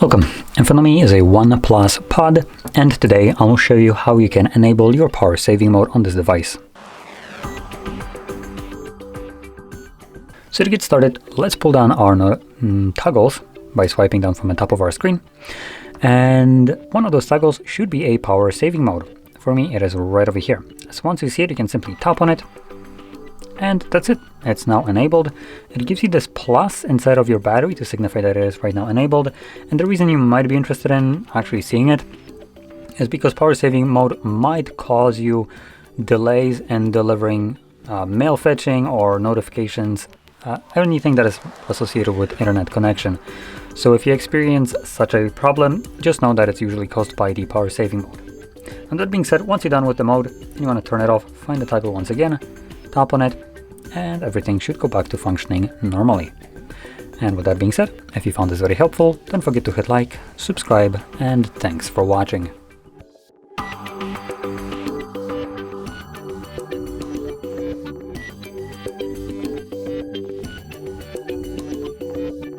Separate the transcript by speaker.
Speaker 1: Welcome, in front of me is a OnePlus Pad, and today I'll show you how you can enable your power saving mode on this device. So to get started, let's pull down our toggles by swiping down from the top of our screen. And one of those toggles should be a power saving mode. For me, it is right over here. So once you see it, you can simply tap on it. And that's it. It's now enabled. It gives you this plus inside of your battery to signify that it is right now enabled. And the reason you might be interested in actually seeing it is because power saving mode might cause you delays in delivering mail fetching or notifications, anything that is associated with internet connection. So if you experience such a problem, just know that it's usually caused by the power saving mode. And that being said, once you're done with the mode and you want to turn it off, find the toggle once again, tap on it, and everything should go back to functioning normally. And with that being said, if you found this very helpful, don't forget to hit like, subscribe, and thanks for watching.